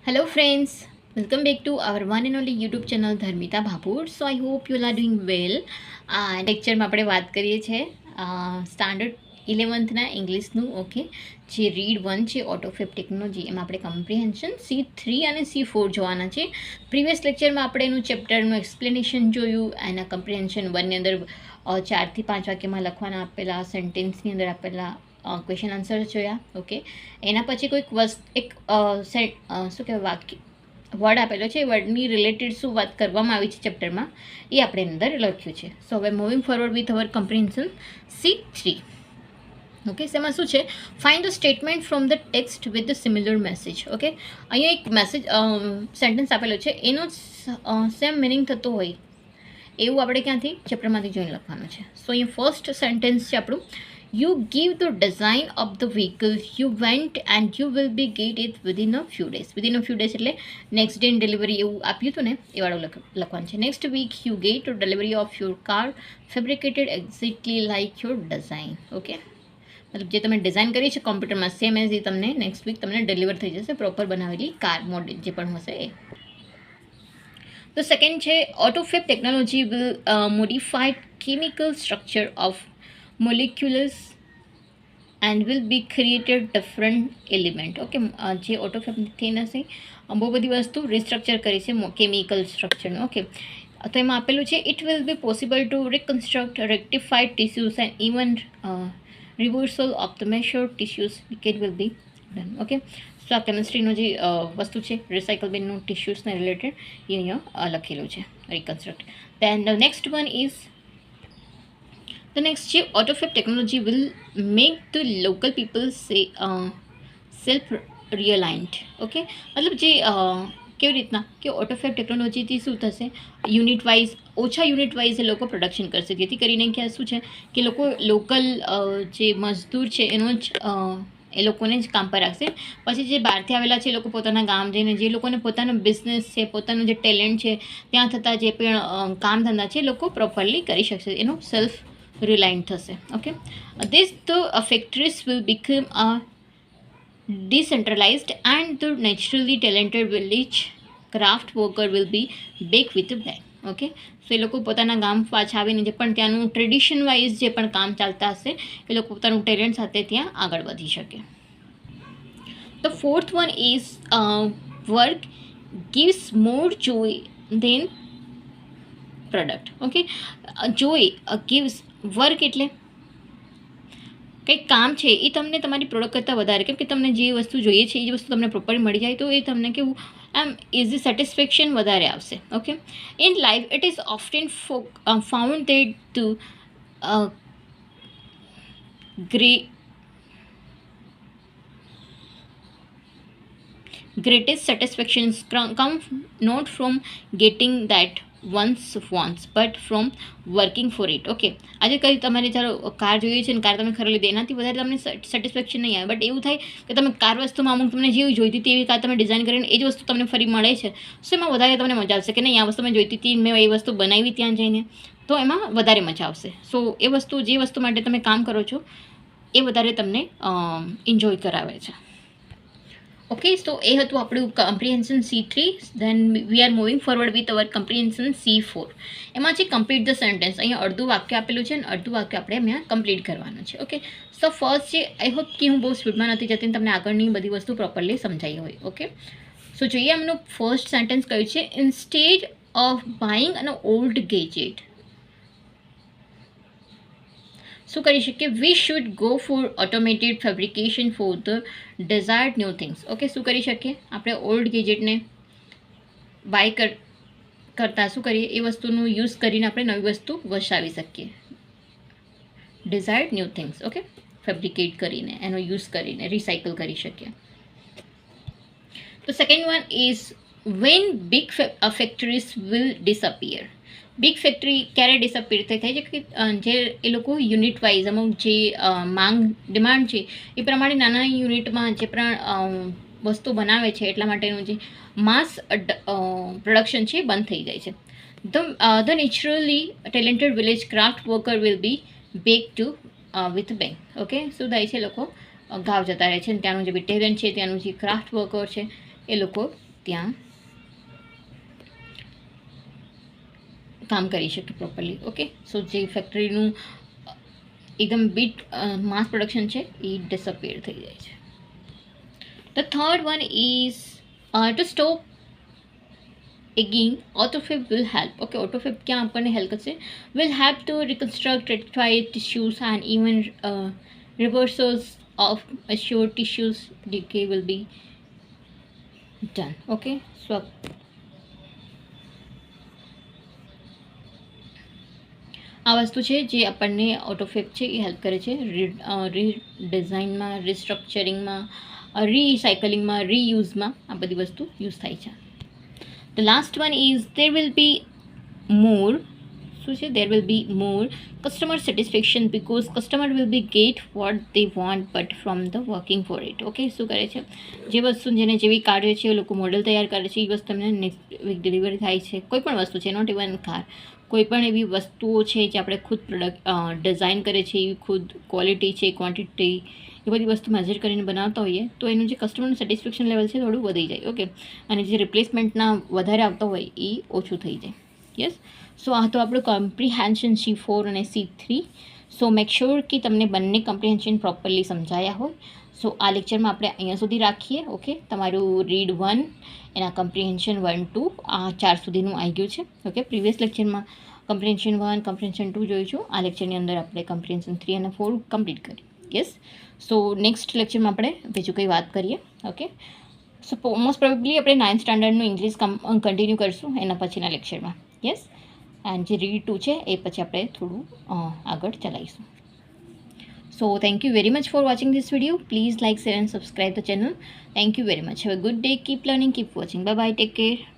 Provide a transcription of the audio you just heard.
Hello friends, welcome back to our one and only YouTube channel ધર્મિતા Bhabhor. So I hope you all are doing well. લેક્ચરમાં આપણે વાત કરીએ છીએ standard 11થના ઇંગ્લિશનું. Okay, જે read 1 છે autofab technology, એમાં આપણે કમ્પ્રિહેન્શન C3 અને C4 જોવાના છે. પ્રીવિયસ લેક્ચરમાં આપણે એનું ચેપ્ટરનું એક્સપ્લેનેશન જોયું. એના કમ્પ્રિહેન્શન 1ની અંદર 4 થી 5 વાક્યમાં લખવાના આપેલા, સેન્ટેન્સની અંદર આપેલા ક્વેશ્ચન આન્સર જોયા. ઓકે, એના પછી કોઈક એક શું કહેવાય વાક્ય વર્ડ આપેલો છે, એ વર્ડની રિલેટેડ શું વાત કરવામાં આવી છે ચેપ્ટરમાં, એ આપણે અંદર લખ્યું છે. સો હવે moving forward with our comprehension C3. Okay, એમાં શું છે, find the statement from the text with the similar message. Okay, અહીંયા એક મેસેજ સેન્ટેન્સ આપેલો છે, એનો સેમ મિનિંગ થતો હોય એવું આપણે ક્યાંથી ચેપ્ટરમાંથી જોઈને લખવાનું છે. સો અહીંયા ફર્સ્ટ સેન્ટેન્સ છે આપણું, you give the design of the vehicle you went and you will be get it within a few days. Within a few days એટલે નેક્સ્ટ ડે ડિલિવરી એવું આપ્યું હતું ને, એ વાળું લખવાનું છે. Next week you get a delivery of your car fabricated exactly like your design. Okay, મતલબ જે તમે ડિઝાઇન કરી છે કોમ્પ્યુટરમાં સેમ એઝ એ તમને નેક્સ્ટ વીક તમને ડિલિવર થઈ જશે, પ્રોપર બનાવેલી કાર મોડેલ જે પણ હશે એ. તો સેકન્ડ છે, autofab technology will modified chemical structure of molecules and will be created different element. Okay, જે ઓટોફેબ થઈને હશે બહુ બધી વસ્તુ રિસ્ટ્રક્ચર કરી છે કેમિકલ સ્ટ્રક્ચરનું. ઓકે, તો એમાં આપેલું છે, it will be possible to reconstruct rectified tissues and even reversal of the mature tissues decade will be done. Okay, so આ કેમિસ્ટ્રીનું જે વસ્તુ છે રિસાયકલ બિનનું ટિશ્યુઝને રિલેટેડ એ અહીંયા લખેલું છે, reconstruct. Then the next one is The next છે, autofab technology will make the local people say self-reliant. Okay, મતલબ જે કેવી રીતના કે ઓટોફેબ ટેકનોલોજીથી શું થશે, યુનિટ વાઇઝ ઓછા યુનિટ વાઇઝ એ લોકો પ્રોડક્શન કરશે, જેથી કરીને કે શું છે કે લોકો લોકલ જે મજદૂર છે એનો જ એ લોકોને જ કામ પર રાખશે. પછી જે બહારથી આવેલા છે એ લોકો પોતાના ગામ જઈને જે લોકોને પોતાનો બિઝનેસ છે, પોતાનું જે ટેલેન્ટ છે, ત્યાં થતાં જે પણ કામ ધંધા છે એ લોકો પ્રોપરલી કરી શકશે, એનો સેલ્ફ reliant થશે. Okay, this the factories will become a decentralized and the naturally talented village craft worker will be back with a bang. Okay, so એ લોકો પોતાના ગામ પાછા આવીને જે પણ ત્યાંનું ટ્રેડિશન વાઇઝ જે પણ કામ ચાલતા હશે એ લોકો પોતાનું ટેલેન્ટ સાથે ત્યાં આગળ વધી શકે. The fourth one is work gives more joy than product. Okay, joy gives work એટલે કંઈક કામ છે એ તમને તમારી પ્રોડક્ટ કરતાં વધારે, કેમ કે તમને જે વસ્તુ જોઈએ છે એ વસ્તુ તમને પ્રોપર મળી જાય તો એ તમને કેવું આમ ઇઝી સેટિસ્ફેક્શન વધારે આવશે. Okay, in life it is often found that two greatest satisfactions come not from getting that once wants but from working for it. Okay, આજે કંઈ તમારે જ્યારે કાર જોઈએ છે ને કાર તમે ખરીદી દે એનાથી વધારે તમને સેટિસ્ફેક્શન નહીં આવે, બટ એવું થાય કે તમે કાર વસ્તુમાં અમુક તમને જેવી જોઈતી હતી એવી કાર તમે ડિઝાઇન કરીને એ જ વસ્તુ તમને ફરી મળે છે, સો એમાં વધારે તમને મજા આવશે કે નહીં આ વસ્તુ મેં જોઈતી હતી, મેં એ વસ્તુ બનાવી ત્યાં જઈને, તો એમાં વધારે મજા આવશે. સો એ વસ્તુ જે વસ્તુ માટે તમે કામ કરો છો એ વધારે તમને એન્જોય કરાવે છે. ઓકે, સો એ હતું આપણું comprehension C3. Then we are moving forward with our comprehension C4. એમાં છે કમ્પ્લીટ ધ સેન્ટેન્સ. અહીંયા અડધું વાક્ય આપેલું છે અને અડધું વાક્ય આપણે અહીંયા કમ્પ્લીટ કરવાનું છે. ઓકે, સો ફર્સ્ટ છે, આઈ હોપ કે હું બહુ સ્પીડમાં નથી જતી તમને આગળની બધી વસ્તુ પ્રોપરલી સમજાઈ હોય. ઓકે, સો જોઈએ એમનું ફર્સ્ટ સેન્ટેન્સ કયું છે, instead of buying an old gadget શું કરી શકીએ, we should go for automated fabrication for the desired new things. Okay, શું કરી શકીએ આપણે ઓલ્ડ ગેજેટને બાય કરતાં શું કરીએ એ વસ્તુનું યુઝ કરીને આપણે નવી વસ્તુ વસાવી શકીએ, desired new things. Okay, fabricate કરીને એનો યુઝ કરીને રિસાયકલ કરી શકીએ. તો second one is when big factories will disappear. Big factory ક્યારે ડિસઅપિયર થાય છે કે જે એ લોકો યુનિટ વાઇઝ અમુક જે માંગ ડિમાન્ડ છે એ પ્રમાણે નાના યુનિટમાં જે પણ વસ્તુ બનાવે છે એટલા માટેનું જે માસ પ્રોડક્શન છે બંધ થઈ જાય છે. The naturally talented village craft worker will be back to with bank. Okay, શું થાય છે લોકો ગાવ જતા રહે છે અને ત્યાંનું જે બી ટેલેન્ટ છે ત્યાંનું જે ક્રાફ્ટ વર્કર છે એ લોકો ત્યાં કામ કરી શકે પ્રોપરલી. ઓકે, સો જે ફેક્ટરીનું એકદમ બીટ માસ પ્રોડક્શન છે એ ડિસઅપિયર થઈ જાય છે. The third one is to stop again autophagy will help. Okay, autophagy ક્યાં આપણને હેલ્પ કરશે? will help to reconstruct rectified tissues and even reversals of assured tissues decay will be done. Okay, so આ વસ્તુ છે જે આપણને ઓટોફેબ છે એ help કરે છે રીડિઝાઇનમાં, રિસ્ટ્રક્ચરિંગમાં, રીસાયકલિંગમાં, રીયુઝમાં આ બધી વસ્તુ યુઝ થાય છે. The last one is there will be more customer satisfaction because customer will be get what they want but from the working for it. Okay, શું કરે છે? જે વસ્તુ જેને જેવી કાઢે છે એ લોકો મોડેલ તૈયાર કરે છે, એ વસ્તુ તમને નેક્સ્ટ વીક ડિલિવરી થાય છે. કોઈ પણ વસ્તુ છે, નોટ ઇવન કાર, કોઈ પણ એવી વસ્તુઓ છે જે આપણે ખુદ ડિઝાઇન કરે છે, એવી ખુદ ક્વોલિટી છે, ક્વોન્ટિટી, એ બધી વસ્તુ મેજર કરીને બનાવતા હોઈએ તો એનું જે કસ્ટમરનું સેટિસ્ફેક્શન લેવલ છે થોડું વધી જાય. ઓકે, અને જે રિપ્લેસમેન્ટના વધારે આવતા હોય એ ઓછું થઈ જાય. યસ, સો આ તો આપણું કમ્પ્રિહેન્શન C4 અને C3. સો મેક શ્યોર કે તમને બંને કમ્પ્રિહેન્શન પ્રોપરલી સમજાયા હોય. સો આ લેક્ચરમાં આપણે અહીંયા સુધી રાખીએ. ઓકે, તમારું રીડ 1 એના કમ્પ્રિહેન્શન 1, 2 આ 4 સુધીનું આવી ગયું છે. ઓકે, પ્રીવિયસ લેક્ચરમાં કમ્પ્રિહેન્શન 1, કમ્પ્રિહેન્શન 2 જોઈશું. આ લેક્ચરની અંદર આપણે કમ્પ્રિહેન્શન 3 અને 4 કમ્પ્લીટ કરીએ. યસ, સો નેક્સ્ટ લેક્ચરમાં આપણે બીજું કંઈ વાત કરીએ. ઓકે, સો મોસ્ટ પ્રોબેબલી આપણે 9th સ્ટાન્ડર્ડનું ઇંગ્લિશ કન્ટિન્યુ કરીશું એના પછીના લેક્ચરમાં. યસ, એન્ડ જે રીડ 2 છે એ પછી આપણે થોડું આગળ ચલાવીશું. So thank you very much for watching this video. Please like, share and subscribe the channel. Thank you very much. Have a good day. Keep learning, keep watching. Bye bye. Take care.